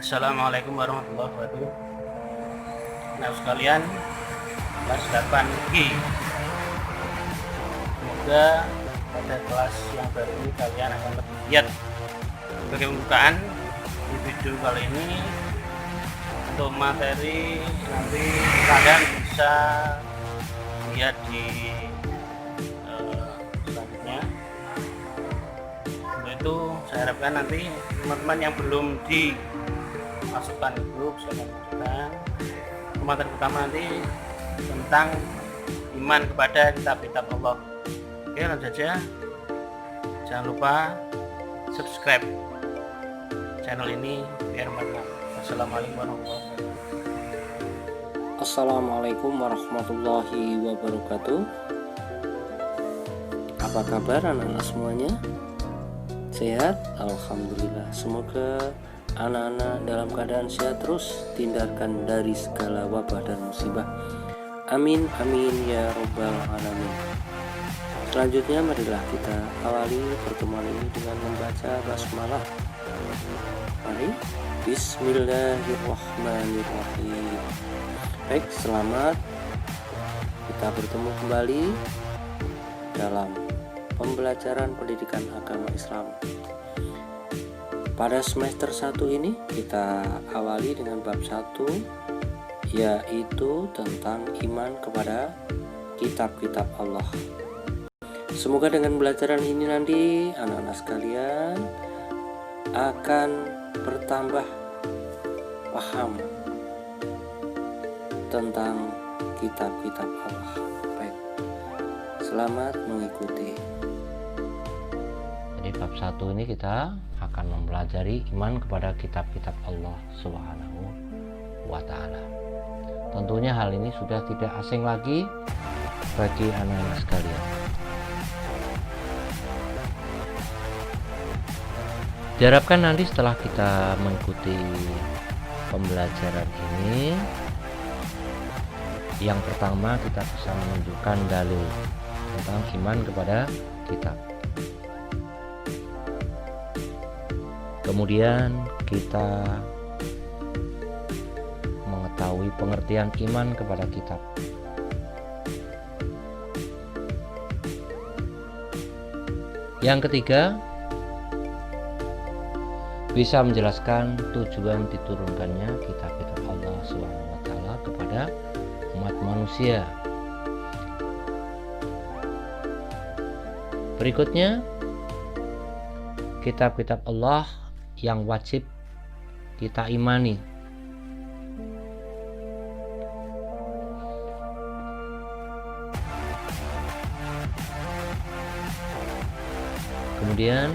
Assalamualaikum warahmatullahi wabarakatuh. Nah sekalian, kelas 8G. Semoga pada kelas yang baru ini kalian akan lebih giat. Sebagai pembukaan di video kali ini, untuk materi nanti kalian bisa lihat di selanjutnya. Untuk itu saya harapkan nanti teman-teman yang belum dimasukkan grup saya akan masukkan. Materi pertama nanti tentang iman kepada kitab-kitab Allah. Oke, langsung saja. Jangan lupa subscribe channel ini biar bermanfaat. Assalamualaikum warahmatullahi wabarakatuh. Assalamualaikum warahmatullahi wabarakatuh. Apa kabar anak-anak semuanya? Sehat? Alhamdulillah. Semoga anak-anak dalam keadaan sehat terus, tindarkan dari segala wabah dan musibah. Amin amin ya robbal alamin. Selanjutnya marilah kita awali pertemuan ini dengan membaca basmalah. Mari. Bismillahirrahmanirrahim. Baik, selamat kita bertemu kembali dalam pembelajaran pendidikan agama Islam. Pada semester 1 ini kita awali dengan bab 1, yaitu tentang iman kepada kitab-kitab Allah. Semoga dengan pembelajaran ini nanti anak-anak sekalian akan bertambah paham tentang kitab-kitab Allah. Baik, selamat mengikuti. Di bab 1 ini kita akan mempelajari iman kepada kitab-kitab Allah Subhanahu wa Ta'ala. Tentunya hal ini sudah tidak asing lagi bagi anak-anak sekalian. Diharapkan nanti setelah kita mengikuti pembelajaran ini, yang pertama kita bisa menunjukkan dalil tentang iman kepada kitab. Kemudian kita mengetahui pengertian iman kepada kitab. Yang ketiga, bisa menjelaskan tujuan diturunkannya kitab-kitab Allah SWT kepada umat manusia. Berikutnya, kitab-kitab Allah yang wajib kita imani. Kemudian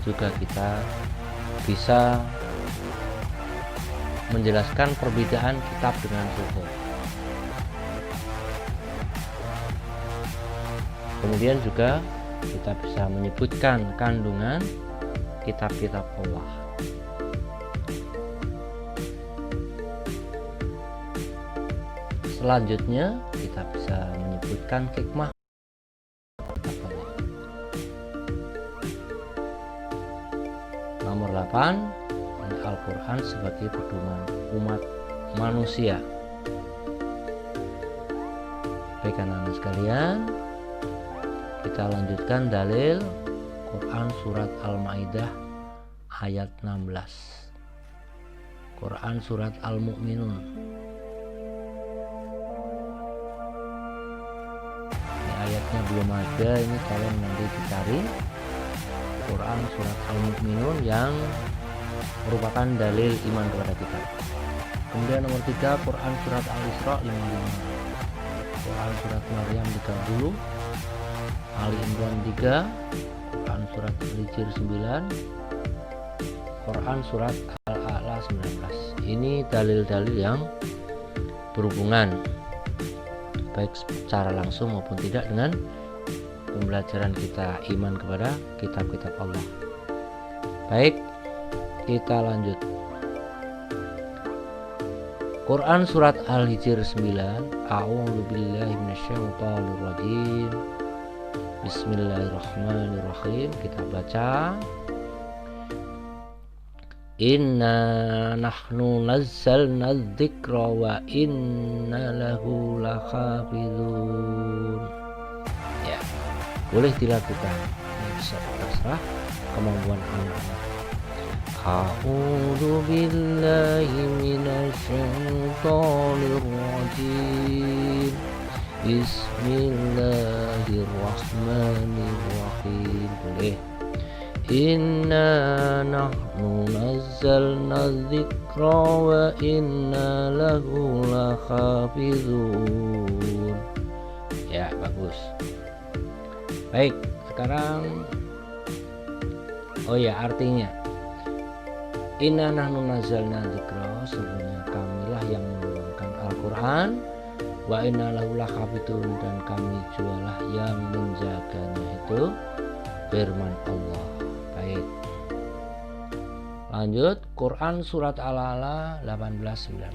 juga kita bisa menjelaskan perbedaan kitab dengan suhuf. Kemudian juga kita bisa menyebutkan kandungan kitab-kitab Allah. Selanjutnya kita bisa menyebutkan hikmah kitab Allah. Nomor 8, Al-Quran sebagai pedoman umat manusia. Baik anak-anak sekalian, kita lanjutkan dalil Quran surat Al-Maidah ayat 16. Quran surat Al-Mu'minun. Ini ayatnya belum ada, ini tolong nanti dicari. Quran surat Al-Mu'minun yang merupakan dalil iman kepada kitab. Kemudian nomor 3, Quran surat Al-Isra 55. Quran surat Maryam 30. Ali Imran 3. Quran surat Al-Hijr 9. Quran surat Al-A'la 19. Ini dalil-dalil yang berhubungan baik secara langsung maupun tidak dengan pembelajaran kita iman kepada kitab-kitab Allah. Baik, kita lanjut. Quran surat Al-Hijr 9. A'udzu billahi minasyaitonir rajim. Bismillahirrahmanirrahim. Kita baca. Inna nahnu nazzalna dzikra wa inna lahu lahafizun. Ya, boleh dilakukan. Ini bisa terserah kemampuan anak-anak. A'udzu billahi minasyaitonir rajim. Bismillahirrahmanirrahim. Boleh. Inna nahnu nazzalna dzikra wa inna lahu lahafizun. Ya, bagus. Baik, sekarang artinya inna nahnu nazzalna dzikra, sesungguhnya kamilah yang menurunkan Al-Qur'an, wa inna lahu lahafizun, dan kami jualah yang menjaganya. Itu firman Allah. Baik, lanjut Quran surat Al-A'la 18-19.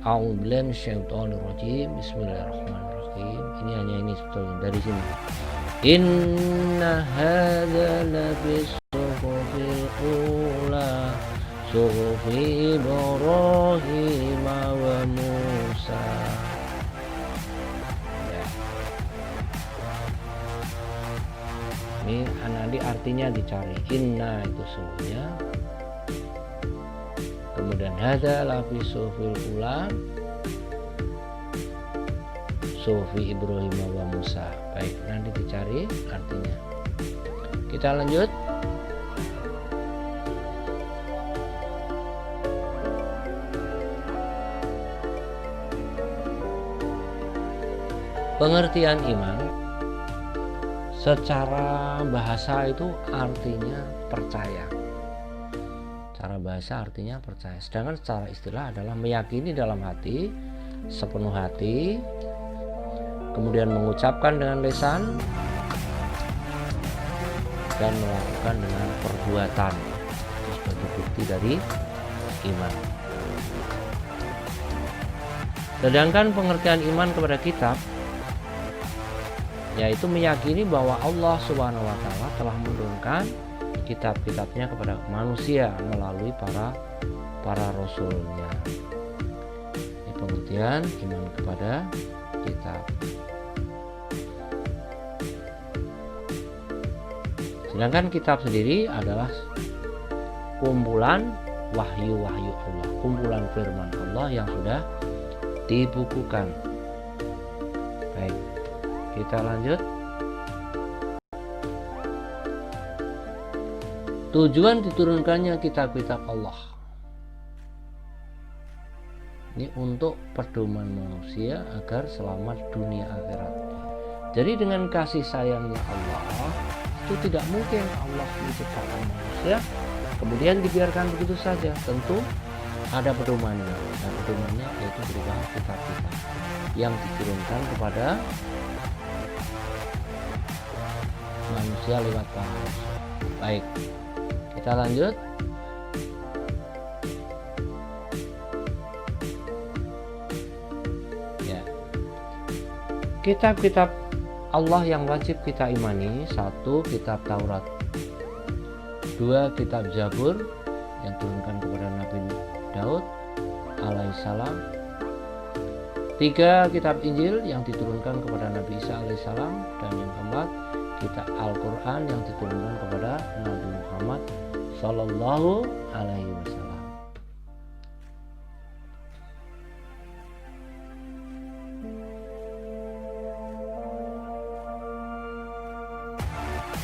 A'udzu billahi minasyaitonir rajim. Bismillahirrahmanirrahim. Ini hanya ini sebetulnya dari sini. Inna hadza labis suhufil ula suhufi Ibrahim wa Musa. Ini nanti artinya dicari. Inna itu sungguhnya, kemudian hadza lafi suhufil ula suhufi Ibrahim wa Musa. Baik, nanti dicari artinya. Kita lanjut. Pengertian iman secara bahasa itu artinya percaya. Secara bahasa artinya percaya. Sedangkan secara istilah adalah meyakini dalam hati, sepenuh hati, kemudian mengucapkan dengan lisan, dan melakukan dengan perbuatan. Itu sebagai bukti dari iman. Sedangkan pengertian iman kepada kitab, yaitu meyakini bahwa Allah Subhanahu wa Ta'ala telah menurunkan kitab-kitabnya kepada manusia melalui para rasulnya. Ini pengertian iman kepada kitab. Sedangkan kitab sendiri adalah kumpulan wahyu-wahyu Allah, kumpulan firman Allah yang sudah dibukukan. Baik, kita lanjut. Tujuan diturunkannya kitab-kitab Allah ini untuk pedoman manusia agar selamat dunia akhirat. Jadi dengan kasih sayangnya Allah, itu tidak mungkin Allah menciptakan manusia kemudian dibiarkan begitu saja. Tentu ada pedomannya. Dan pedomannya yaitu berupa kitab-kitab yang diturunkan kepada manusia lewat para rasul. Baik, kita lanjut. Ya, kitab-kitab Allah yang wajib kita imani: 1. Kitab Taurat, 2. Kitab Zabur yang turunkan kepada Nabi Daud alaihissalam, 3. Kitab Injil yang diturunkan kepada Nabi Isa alaihissalam, dan yang keempat kitab Al-Quran yang diturunkan kepada Nabi Muhammad Sallallahu Alaihi Wasallam.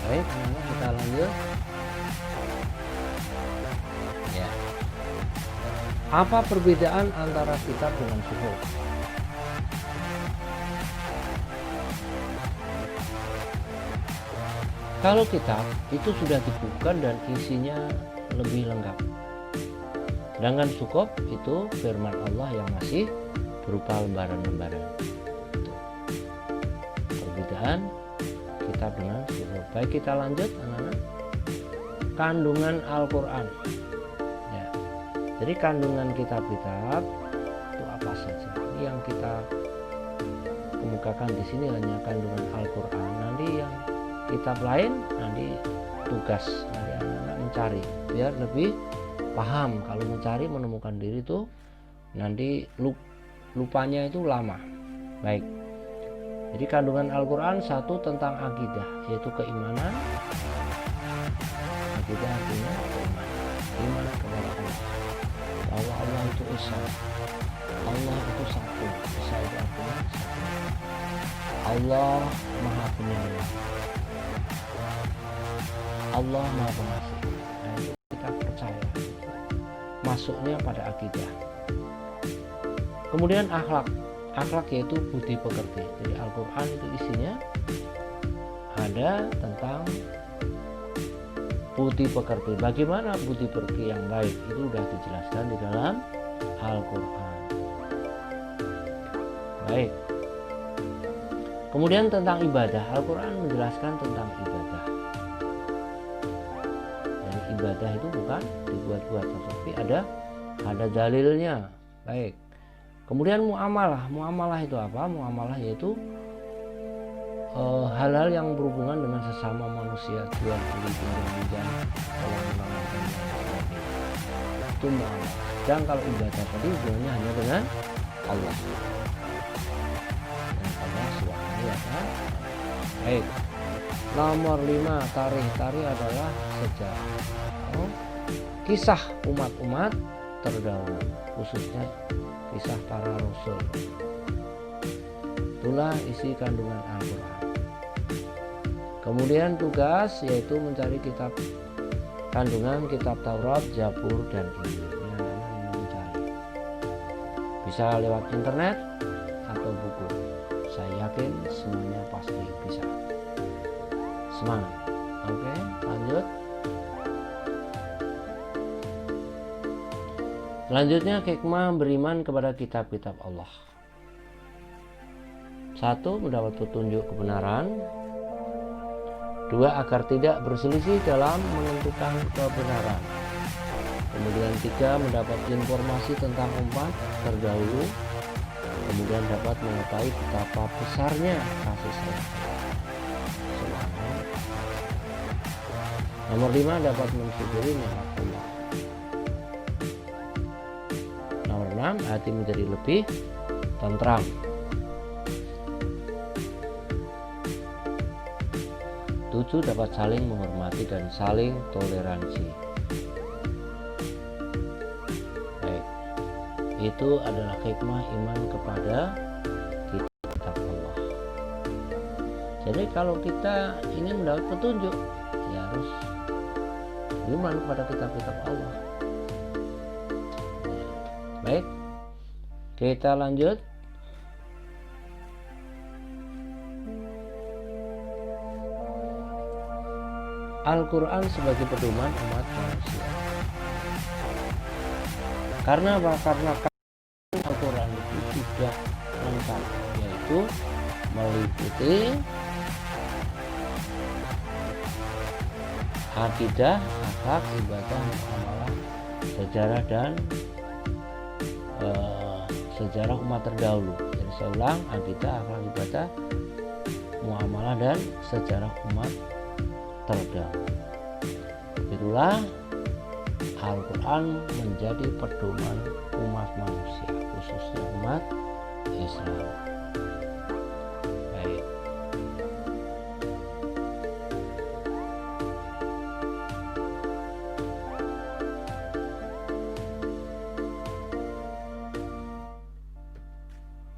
Baik, kita lanjut. Ya. Apa perbedaan antara kitab dengan suhuf? Kalau kitab itu sudah dibukukan dan isinya lebih lengkap. Sedangkan suhuf itu firman Allah yang masih berupa lembaran-lembaran. Perbedaan kitab dengan suhuf. Baik, kita lanjut anak-anak. Kandungan Al-Quran. Ya. Jadi kandungan kitab-kitab itu apa saja? Ini yang kita kemukakan di sini hanya kandungan Al-Quran. Nanti yang kitab lain nanti tugas nanti anak-anak mencari biar lebih paham. Kalau mencari menemukan diri itu nanti lupanya itu lama. Baik, jadi kandungan Al-Quran satu tentang akidah, yaitu keimanan. Akidah artinya keimanan, iman kepada Allah, bahwa Allah itu esa, Allah itu satu. Esa itu artinya satu. Allah maha penyayang, Allah maha pengasih. Nah, itu kita percaya, masuknya pada akidah. Kemudian akhlak yaitu budi pekerti. Jadi Al-Quran itu isinya ada tentang budi pekerti. Bagaimana budi pekerti yang baik itu sudah dijelaskan di dalam Al-Quran. Baik. Kemudian tentang ibadah, Al-Quran menjelaskan tentang ibadah. Jadi ibadah itu bukan dibuat-buat, tapi ada dalilnya. Baik. Kemudian muamalah itu apa? Muamalah yaitu hal-hal yang berhubungan dengan sesama manusia, jual beli, pinjam, tolong menolong, itu muamalah. Dan kalau ibadah tadi hubungannya hanya dengan Allah. Dan Allah Subhanahu wa Ta'ala. Baik. Nomor 5, tarikh. Tarikh adalah sejarah. Kisah umat-umat terdahulu, khususnya kisah para rasul. Itulah isi kandungan Al-Quran. Kemudian tugas yaitu mencari kandungan kitab Taurat, Zabur, dan Injil. Ini anak-anak mencari. Bisa lewat internet atau buku. Saya yakin semuanya pasti bisa. Semangat. Oke, lanjut. Selanjutnya hikmah beriman kepada kitab-kitab Allah. 1. Mendapat petunjuk kebenaran. 2. Agar tidak berselisih dalam menentukan kebenaran. Kemudian 3. Mendapat informasi tentang umat terdahulu. Kemudian dapat mengetahui betapa besarnya kasih sayang Allah. Nomor 5. Dapat mensyukuri nikmat Allah. Nomor 6. Hati menjadi lebih tentram. 7. Dapat saling menghormati dan saling toleransi. Baik, itu adalah hikmah iman kepada kitab Allah. Jadi kalau kita ingin mendapat petunjuk, ya harus iman kepada kitab-kitab Allah. Baik, kita lanjut. Al-Quran sebagai pedoman umat manusia. Karena apa? Karena Al-Quran itu sudah lengkap, yaitu meliputi akidah, akhlak, ibadah, muamalah, sejarah dan sejarah umat terdahulu. Jadi saya ulang, akidah, akhlak, ibadah, muamalah dan sejarah umat terdahulu. Itulah Al-Quran menjadi pedoman umat manusia, khususnya umat Islam. Baik.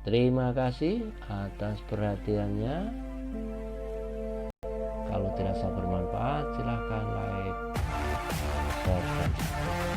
Terima kasih atas perhatiannya. Kalau dirasa bermanfaat, silahkan like, share, dan subscribe.